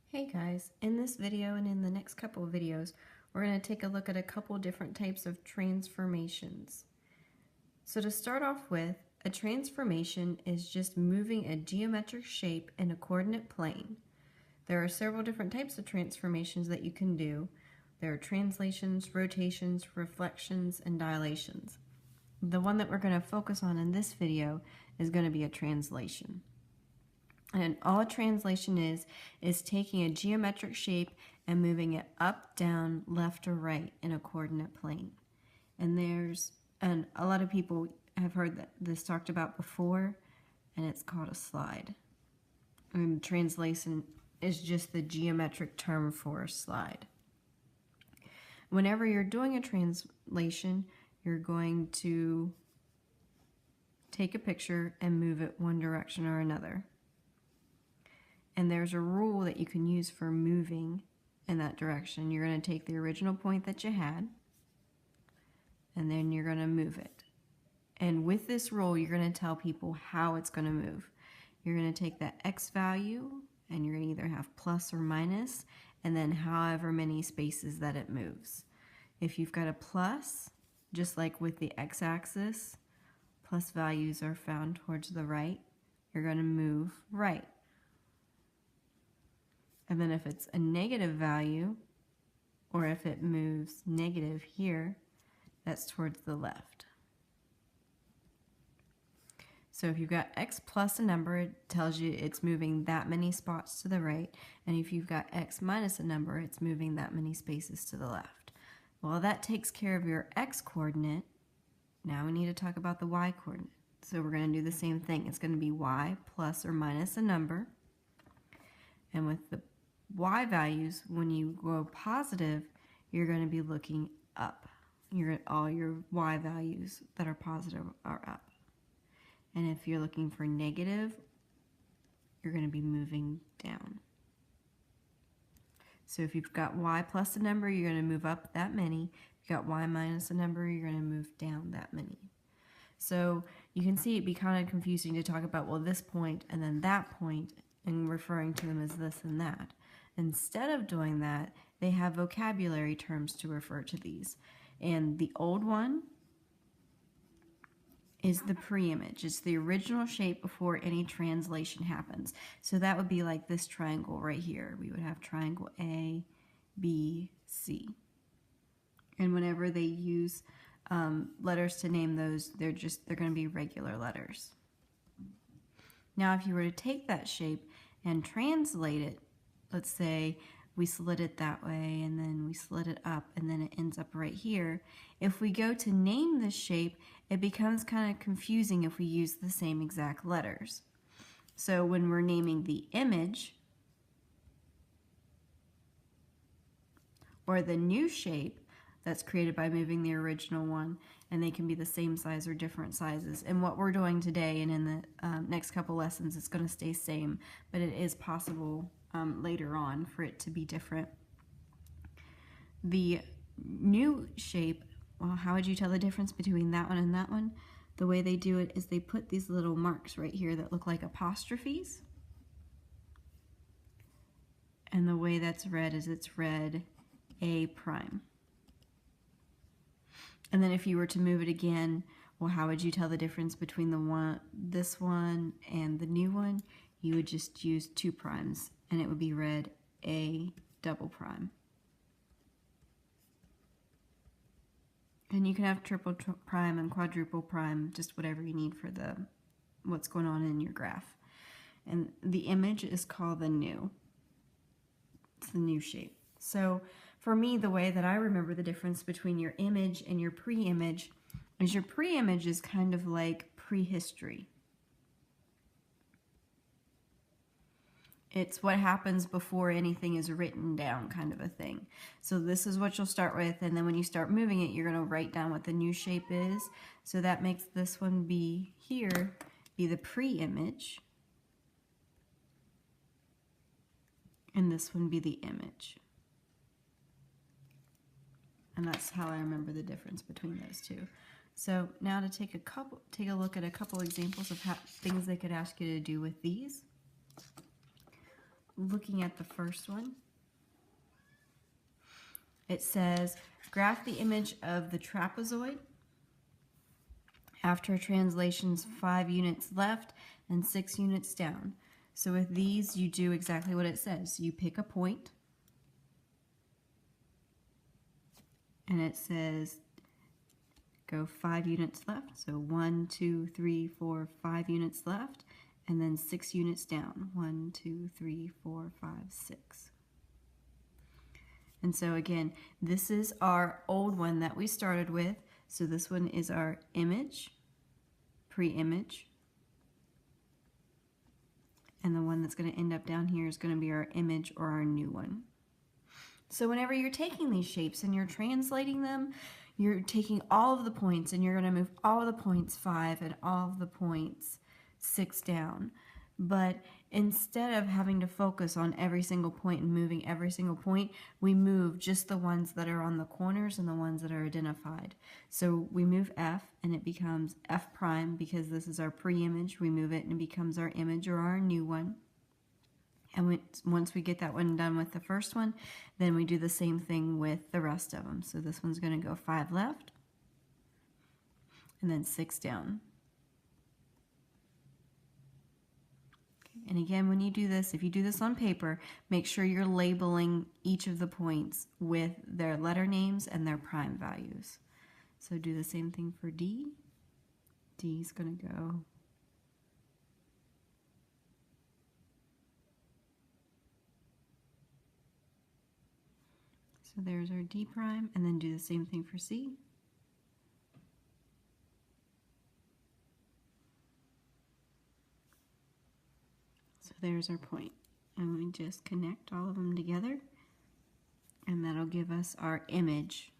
Hey guys, in this video and in the next couple of videos, we're going to take a look at a couple different types of transformations. So to start off with, a transformation is just moving a geometric shape in a coordinate plane. There are several different types of transformations that you can do. There are translations, rotations, reflections, and dilations. The one that we're going to focus on in this video is going to be a translation. And all a translation is taking a geometric shape and moving it up, down, left, or right in a coordinate plane. And a lot of people have heard this talked about before, and it's called a slide. And translation is just the geometric term for a slide. Whenever you're doing a translation, you're going to take a picture and move it one direction or another. And there's a rule that you can use for moving in that direction. You're going to take the original point that you had, and then you're going to move it. And with this rule, you're going to tell people how it's going to move. You're going to take that x value, and you're going to either have plus or minus, and then however many spaces that it moves. If you've got a plus, just like with the x-axis, plus values are found towards the right, you're going to move right. And then if it's a negative value, or if it moves negative here, that's towards the left. So if you've got x plus a number, it tells you it's moving that many spots to the right. And if you've got x minus a number, it's moving that many spaces to the left. Well, that takes care of your x coordinate. Now we need to talk about the y coordinate. So we're going to do the same thing. It's going to be y plus or minus a number. And with the y values, when you go positive, you're going to be looking up. All your y values that are positive are up. And if you're looking for negative, you're going to be moving down. So if you've got y plus a number, you're going to move up that many. If you've got y minus a number, you're going to move down that many. So you can see it'd be kind of confusing to talk about, well, this point and then that point, and referring to them as this and that. Instead of doing that, they have vocabulary terms to refer to these. And the old one is the pre-image. It's the original shape before any translation happens. So that would be like this triangle right here. We would have triangle A, B, C. And whenever they use letters to name those, they're going to be regular letters. Now, if you were to take that shape and translate it, let's say we slid it that way and then we slid it up and then it ends up right here. If we go to name this shape, it becomes kind of confusing if we use the same exact letters. So when we're naming the image or the new shape that's created by moving the original one, and they can be the same size or different sizes. And what we're doing today and in the next couple lessons, it's going to stay same, but it is possible later on for it to be different. The new shape, well, how would you tell the difference between that one and that one? The way they do it is they put these little marks right here that look like apostrophes. And the way that's read is it's read A prime. And then if you were to move it again, well, how would you tell the difference between this one and the new one? You would just use 2 primes, and it would be read A double prime. And you can have triple prime and quadruple prime, just whatever you need for what's going on in your graph. And the image is called the new. It's the new shape. So for me, the way that I remember the difference between your image and your pre-image is your pre-image is kind of like prehistory. It's what happens before anything is written down, kind of a thing. So this is what you'll start with, and then when you start moving it, you're going to write down what the new shape is. So that makes this one be the pre-image, and this one be the image. And that's how I remember the difference between those two. So now to take a look at a couple examples of things they could ask you to do with these. looking at the first one, it says, graph the image of the trapezoid after translations 5 units left and 6 units down. So with these, you do exactly what it says. You pick a point, and it says go 5 units left. So 1, 2, 3, 4, 5 units left, and then 6 units down. 1, 2, 3, 4, 5, 6. And so again, this is our old one that we started with. So this one is our image, pre-image. And the one that's going to end up down here is going to be our image or our new one. So whenever you're taking these shapes and you're translating them, you're taking all of the points and you're going to move all of the points 5 and all of the points 6 down. But instead of having to focus on every single point and moving every single point, we move just the ones that are on the corners and the ones that are identified. So we move F and it becomes F prime because this is our pre-image. We move it and it becomes our image or our new one. And once we get that one done with the first one, then we do the same thing with the rest of them. So this one's going to go 5 left and then 6 down. And again, when you do this, if you do this on paper, make sure you're labeling each of the points with their letter names and their prime values. So do the same thing for D. D is going to go so there's our D prime, and then do the same thing for C. So there's our point. And we just connect all of them together, and that'll give us our image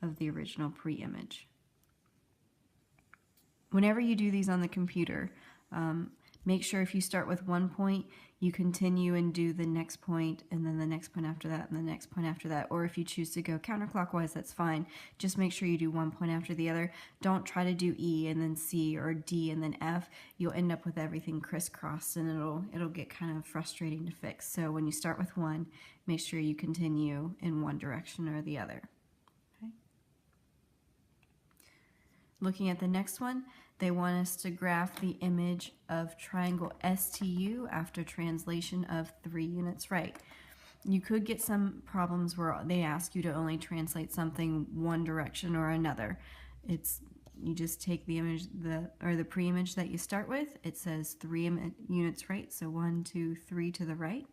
of the original pre-image. Whenever you do these on the computer, make sure if you start with one point, you continue and do the next point, and then the next point after that, and the next point after that. Or if you choose to go counterclockwise, that's fine. Just make sure you do one point after the other. Don't try to do E and then C or D and then F. You'll end up with everything crisscrossed, and it'll get kind of frustrating to fix. So when you start with one, make sure you continue in one direction or the other. Okay. Looking at the next one, they want us to graph the image of triangle STU after translation of 3 units right. You could get some problems where they ask you to only translate something one direction or another. You just take the image, the pre-image that you start with. It says 3 units right, so 1, 2, 3 to the right.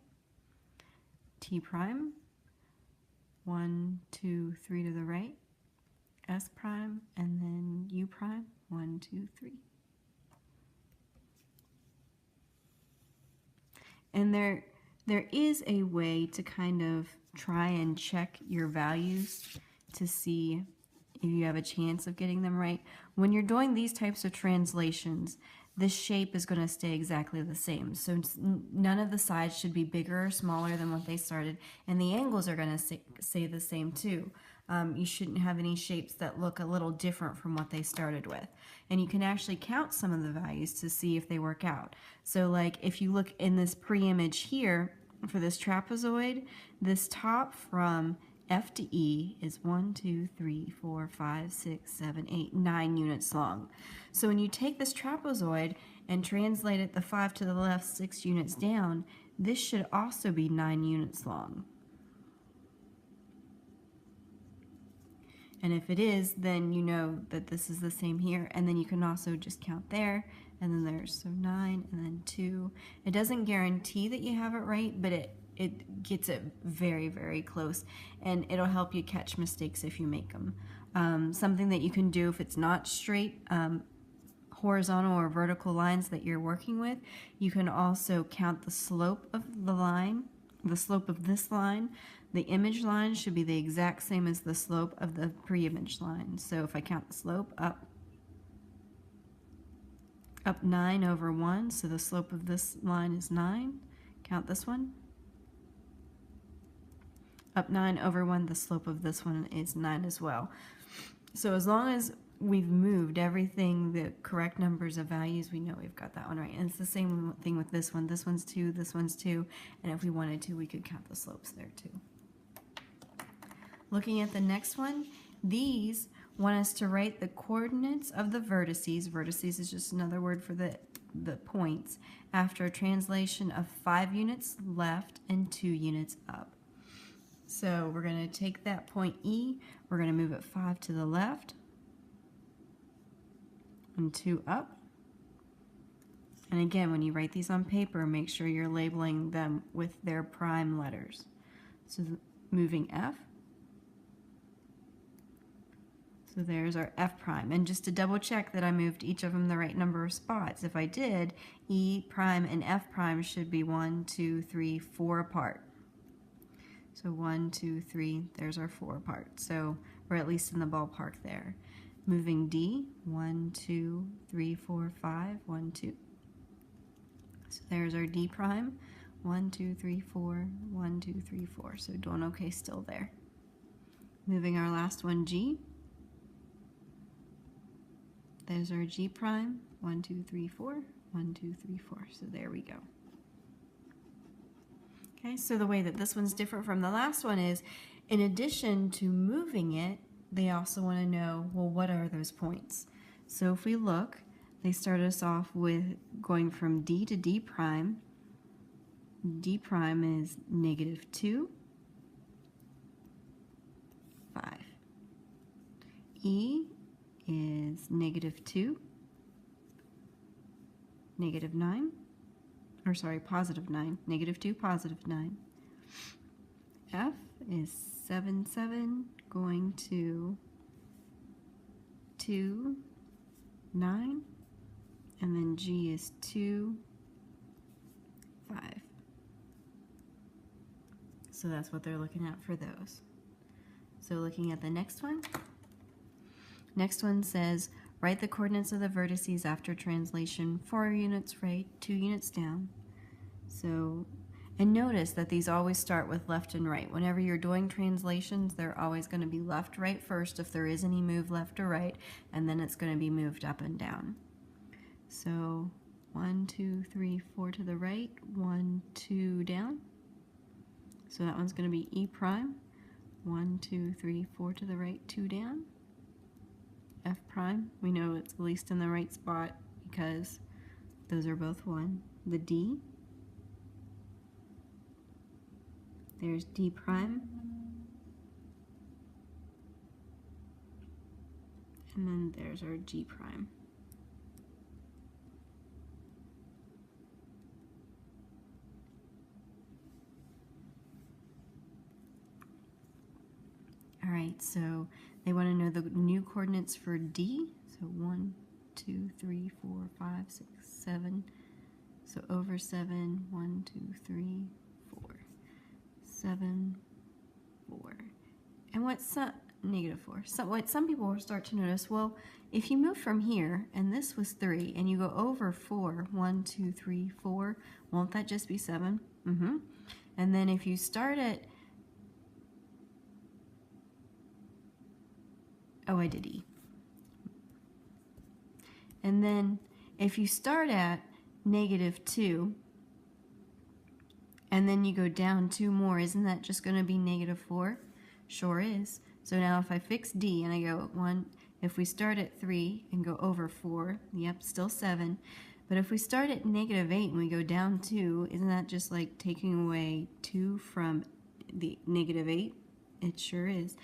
T prime, 1, 2, 3 to the right. S prime, and then U prime, 1, 2, 3. And there is a way to kind of try and check your values to see if you have a chance of getting them right. When you're doing these types of translations, the shape is going to stay exactly the same. So none of the sides should be bigger or smaller than what they started, and the angles are going to stay the same too. You shouldn't have any shapes that look a little different from what they started with. And you can actually count some of the values to see if they work out. So like if you look in this pre-image here for this trapezoid, this top from F to E is 1, 2, 3, 4, 5, 6, 7, 8, 9 units long. So when you take this trapezoid and translate it the 5 to the left, 6 units down, this should also be 9 units long. And if it is, then you know that this is the same here, and then you can also just count there, and then there's so 9 and then 2. It doesn't guarantee that you have it right, but it gets it very, very close, and it'll help you catch mistakes if you make them. Something that you can do if it's not straight horizontal or vertical lines that you're working with, you can also count the slope of the line, the slope of this line. The image line should be the exact same as the slope of the pre-image line. So if I count the slope up 9 over 1, so the slope of this line is 9. Count this one. Up 9 over 1, the slope of this one is 9 as well. So as long as we've moved everything, the correct numbers of values, we know we've got that one right. And it's the same thing with this one. This one's 2, this one's 2, and if we wanted to, we could count the slopes there too. Looking at the next one, these want us to write the coordinates of the vertices. Vertices is just another word for the points, after a translation of 5 units left and 2 units up. So we're going to take that point E, we're going to move it 5 to the left and 2 up. And again, when you write these on paper, make sure you're labeling them with their prime letters. So moving F. So there's our F prime. And just to double check that I moved each of them the right number of spots, if I did, E prime and F prime should be 1, 2, 3, 4 apart. So 1, 2, 3, there's our 4 apart. So we're at least in the ballpark there. Moving D, 1, 2, 3, 4, 5, 1, 2. So there's our D prime, 1, 2, 3, 4, 1, 2, 3, 4. So doing okay still there. Moving our last one, G. There's our G prime, 1, 2, 3, 4, 1, 2, 3, 4. So there we go. Okay, so the way that this one's different from the last one is, in addition to moving it, they also want to know, well, what are those points? So if we look, they start us off with going from D to D prime. D prime is -2, 5. E is -2, -9, or sorry, +9, -2, +9. F is 7, 7, going to 2, 9, and then G is 2, 5. So that's what they're looking at for those. So looking at the next one. Next one says, write the coordinates of the vertices after translation, 4 units right, 2 units down. So, and notice that these always start with left and right. Whenever you're doing translations, they're always going to be left, right first if there is any move left or right, and then it's going to be moved up and down. So 1, 2, 3, 4 to the right, 1, 2 down. So that one's going to be E prime, 1, 2, 3, 4 to the right, 2 down. F prime, we know it's at least in the right spot because those are both 1. The D, there's D prime, and then there's our G prime. All right, so they want to know the new coordinates for D. So 1, 2, 3, 4, 5, 6, 7. So over 7, 1, 2, 3, 4. 7, 4. And what's -4? What some people will start to notice, well, if you move from here, and this was 3, and you go over 4, 1, 2, 3, 4, won't that just be 7? And then if you start at, oh, I did E. And then if you start at -2, and then you go down 2 more, isn't that just going to be -4? Sure is. So now if I fix D and I go 1, if we start at 3 and go over 4, yep, still 7. But if we start at -8 and we go down 2, isn't that just like taking away 2 from the -8? It sure is.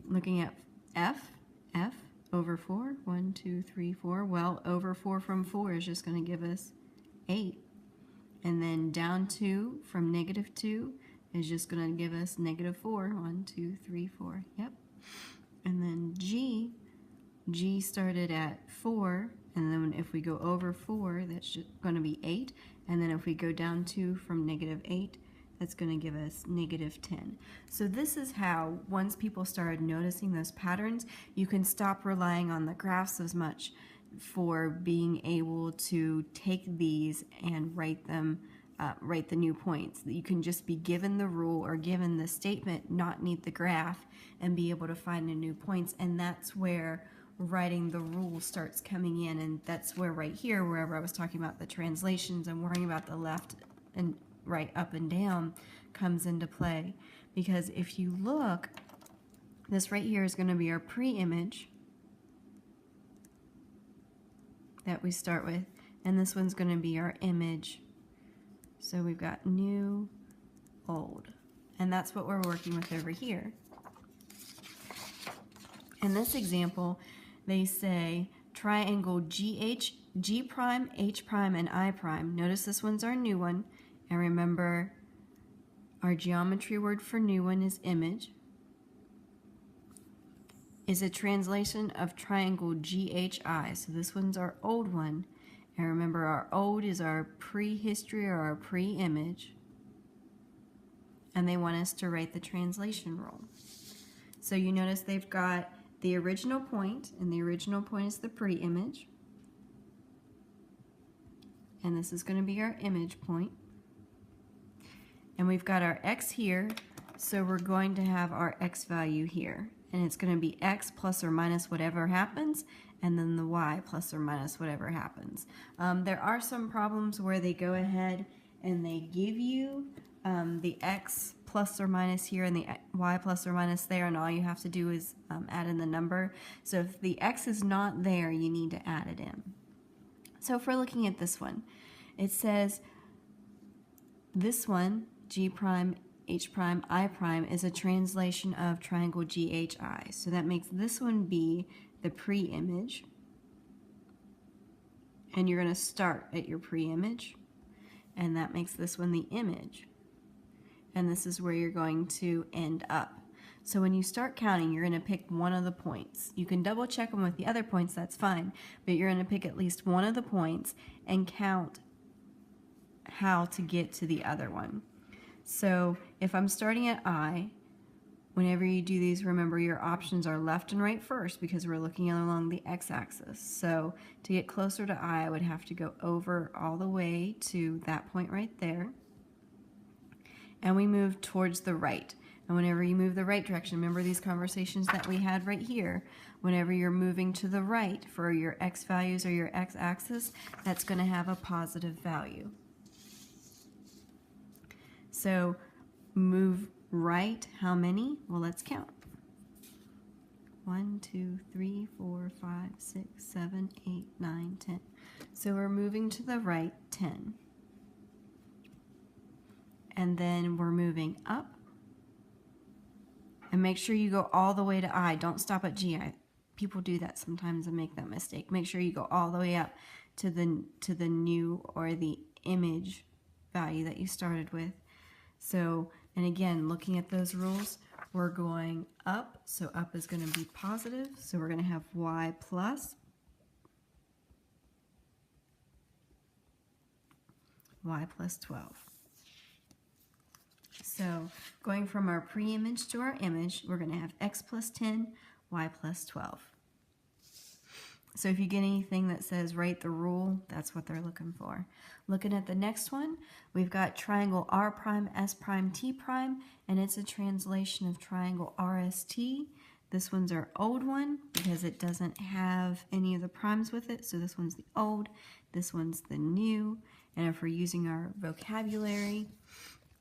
Looking at F over 4, 1, 2, 3, 4. Well, over 4 from 4 is just going to give us 8. And then down 2 from -2 is just going to give us -4. 1, 2, 3, 4. Yep. And then G started at 4, and then if we go over 4, that's just going to be 8. And then if we go down 2 from -8, that's going to give us -10. So this is how, once people started noticing those patterns, you can stop relying on the graphs as much for being able to take these and write them, write the new points. You can just be given the rule or given the statement, not need the graph, and be able to find the new points. And that's where writing the rule starts coming in, and that's where right here, wherever I was talking about the translations and worrying about the left and right, up and down, comes into play. Because if you look, this right here is going to be our pre-image that we start with, and this one's going to be our image. So we've got new, old, and that's what we're working with over here. In this example, they say triangle G prime, H prime, and I prime. Notice this one's our new one, and remember our geometry word for new one is image, is a translation of triangle GHI. So this one's our old one. And remember, our old is our prehistory or our pre-image. And they want us to write the translation rule. So you notice they've got the original point, and the original point is the pre-image. And this is going to be our image point. And we've got our x here, so we're going to have our x value here. And it's going to be x plus or minus whatever happens, and then the y plus or minus whatever happens. There are some problems where they go ahead and they give you the x plus or minus here and the y plus or minus there, and all you have to do is add in the number. So if the x is not there, you need to add it in. So if we're looking at this one, it says this one, G prime, H prime, I prime, is a translation of triangle GHI. So that makes this one be the pre-image. And you're going to start at your pre-image. And that makes this one the image. And this is where you're going to end up. So when you start counting, you're going to pick one of the points. You can double check them with the other points, that's fine. But you're going to pick at least one of the points and count how to get to the other one. So if I'm starting at I, whenever you do these, remember your options are left and right first because we're looking along the x-axis. So to get closer to I would have to go over all the way to that point right there. And we move towards the right. And whenever you move the right direction, remember these conversations that we had right here, whenever you're moving to the right for your x values or your x-axis, that's going to have a positive value. So move right, how many? Well, let's count. 1, 2, 3, 4, 5, 6, 7, 8, 9, 10. So we're moving to the right 10. And then we're moving up. And make sure you go all the way to I. Don't stop at G. People do that sometimes and make that mistake. Make sure you go all the way up to the new or the image value that you started with. So, and again, looking at those rules, we're going up. So up is going to be positive. So we're going to have y plus y plus 12. So going from our pre-image to our image, we're going to have x plus 10, y plus 12. So if you get anything that says write the rule, that's what they're looking for. Looking at the next one, we've got triangle R prime, S prime, T prime, and it's a translation of triangle RST. This one's our old one because it doesn't have any of the primes with it, so this one's the old, this one's the new, and if we're using our vocabulary,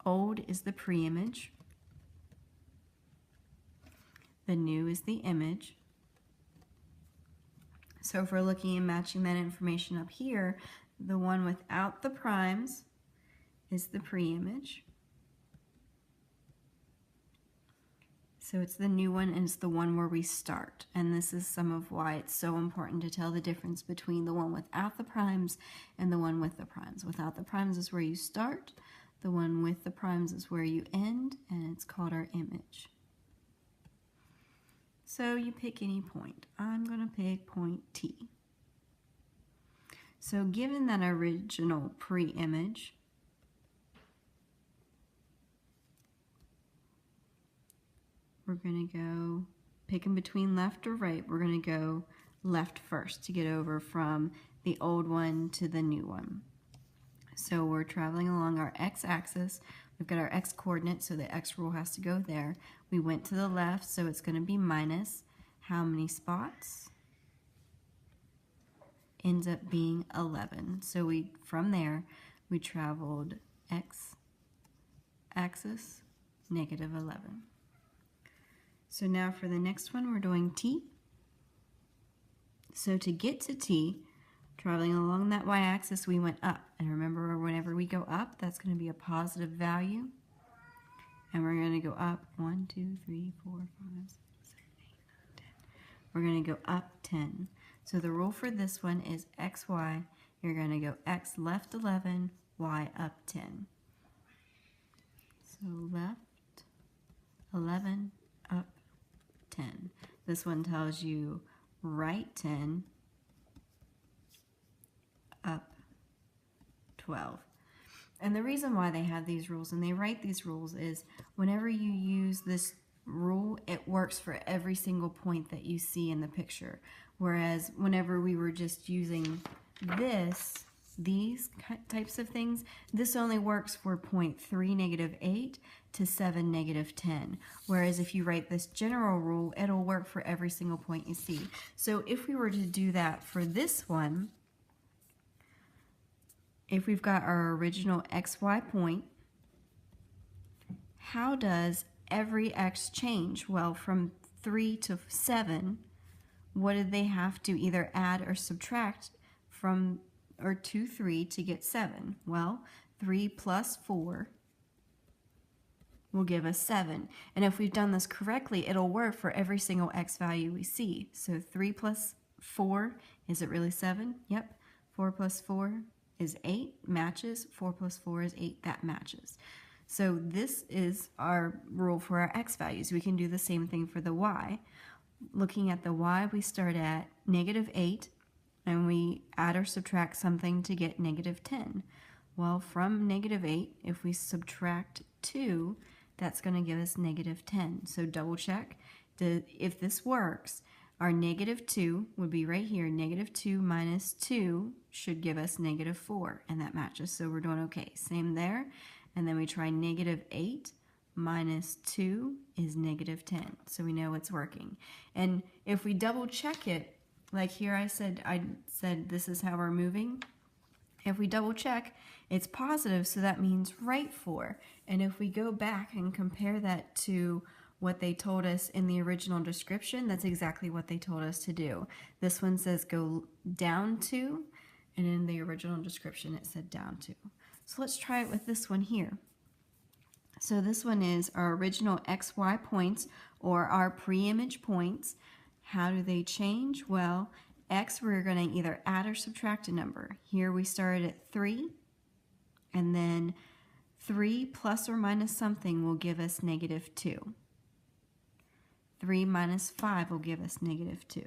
old is the pre-image, the new is the image. So if we're looking and matching that information up here, the one without the primes is the pre-image. So it's the new one, and it's the one where we start. And this is some of why it's so important to tell the difference between the one without the primes and the one with the primes. Without the primes is where you start. The one with the primes is where you end, and it's called our image. So you pick any point. I'm going to pick point T. So given that original pre-image, we're going to go picking between left or right. We're going to go left first to get over from the old one to the new one. So we're traveling along our x-axis. We've got our x-coordinate, so the x rule has to go there. We went to the left, so it's going to be minus how many spots? ends up being 11. So from there, we traveled x axis, negative 11. So now for the next one, we're doing t. So to get to t, traveling along that y-axis, we went up. And remember, whenever we go up, that's going to be a positive value. And we're going to go up 1, 2, 3, 4, 5, 6, 7, 8, 9, 10. We're going to go up 10. So the rule for this one is xy. You're going to go x left 11, y up 10. So left 11, up 10. This one tells you right 10, up 12. And the reason why they have these rules and they write these rules is whenever you use this rule, it works for every single point that you see in the picture. Whereas whenever we were just using these types of things, this only works for point 3, negative 8 to 7, negative 10. Whereas if you write this general rule, it'll work for every single point you see. So if we were to do that for this one, if we've got our original xy point, how does every x change? Well, from 3 to 7, what did they have to either add or subtract from or to 3 to get 7? Well, 3 plus 4 will give us 7. And if we've done this correctly, it'll work for every single x value we see. So 3 plus 4, is it really 7? Yep. 4 plus 4 is 8, matches. 4 plus 4 is 8, that matches. So this is our rule for our x values. We can do the same thing for the y. Looking at the y, we start at negative 8, and we add or subtract something to get negative 10. Well, from negative 8, if we subtract 2, that's going to give us negative 10. So double check if this works. Our negative 2 would be right here. Negative 2 minus 2 should give us negative 4, and that matches, so we're doing okay. Same there, and then we try negative 8 minus 2 is negative 10, so we know it's working. And if we double check it, like here I said this is how we're moving. If we double check, it's positive, so that means right 4. And if we go back and compare that to what they told us in the original description, that's exactly what they told us to do. This one says go down 2, and in the original description it said down 2. So let's try it with this one here. So this one is our original XY points, or our pre-image points. How do they change? Well, X, we're going to either add or subtract a number. Here we started at 3, and then 3 plus or minus something will give us negative 2. 3 minus 5 will give us negative 2.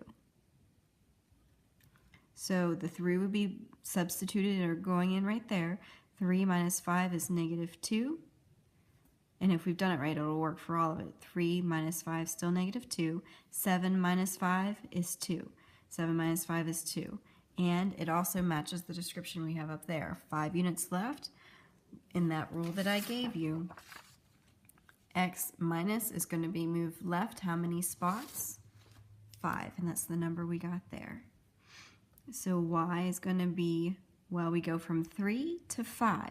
So the 3 would be substituted or going in right there. 3 minus 5 is negative 2. And if we've done it right, it'll work for all of it. 3 minus 5 still negative 2. 7 minus 5 is 2. 7 minus 5 is 2. And it also matches the description we have up there. 5 units left. In that rule that I gave you, x minus is going to be moved left how many spots? 5, and that's the number we got there. So y is going to be, well, we go from 3 to 5.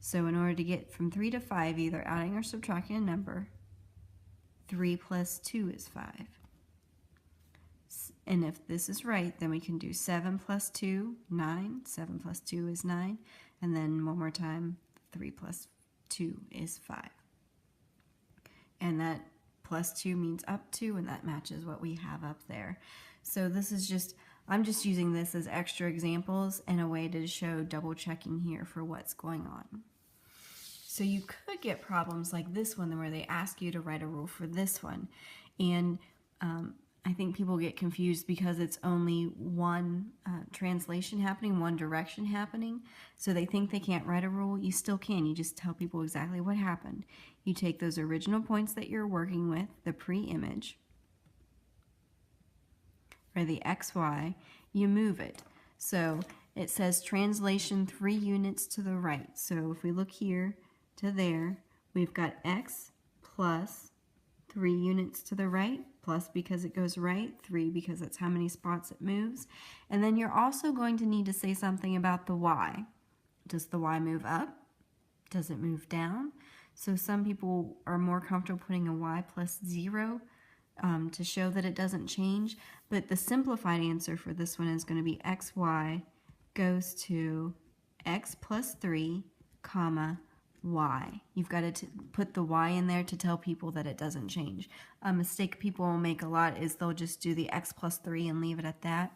So in order to get from 3 to 5, either adding or subtracting a number, 3 plus 2 is 5. And if this is right, then we can do 7 plus 2, 9. 7 plus 2 is 9. And then one more time, 3 plus 2 is 5. And that plus 2 means up 2, and that matches what we have up there. So this is just, I'm just using this as extra examples and a way to show double checking here for what's going on. So you could get problems like this one where they ask you to write a rule for this one. And I think people get confused because it's only one translation happening, one direction happening. So they think they can't write a rule. You still can. You just tell people exactly what happened. You take those original points that you're working with, the pre-image, or the XY, you move it. So it says translation 3 units to the right. So if we look here to there, we've got X plus 3 units to the right. plus because it goes right, 3 because that's how many spots it moves. And then you're also going to need to say something about the y. Does the y move up? Does it move down? So some people are more comfortable putting a y plus 0 to show that it doesn't change. But the simplified answer for this one is going to be xy goes to x plus 3, comma, y. You've got to put the y in there to tell people that it doesn't change. A mistake people will make a lot is they'll just do the x plus 3 and leave it at that.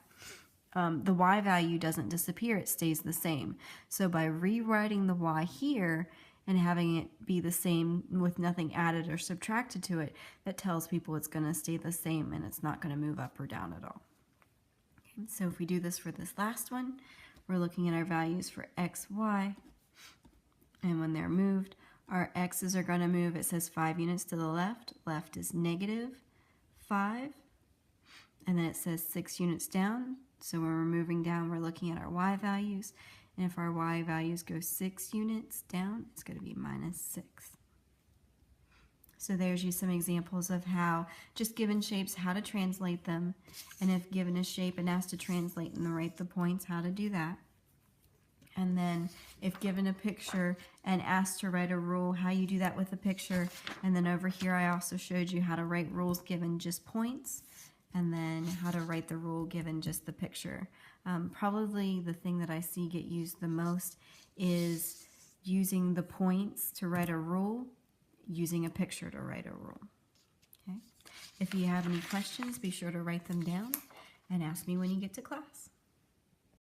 The y value doesn't disappear, it stays the same. So by rewriting the y here and having it be the same with nothing added or subtracted to it, that tells people it's going to stay the same and it's not going to move up or down at all. Okay, so if we do this for this last one, we're looking at our values for x, y, and when they're moved, our x's are going to move. It says 5 units to the left. Left is -5. And then it says 6 units down. So when we're moving down, we're looking at our y values. And if our y values go 6 units down, it's going to be -6. So there's you some examples of how, just given shapes, how to translate them. And if given a shape and asked to translate and write the points, how to do that. And then if given a picture and asked to write a rule, how you do that with a picture. And then over here I also showed you how to write rules given just points, and then how to write the rule given just the picture. Probably the thing that I see get used the most is using the points to write a rule, using a picture to write a rule. Okay? If you have any questions, be sure to write them down and ask me when you get to class.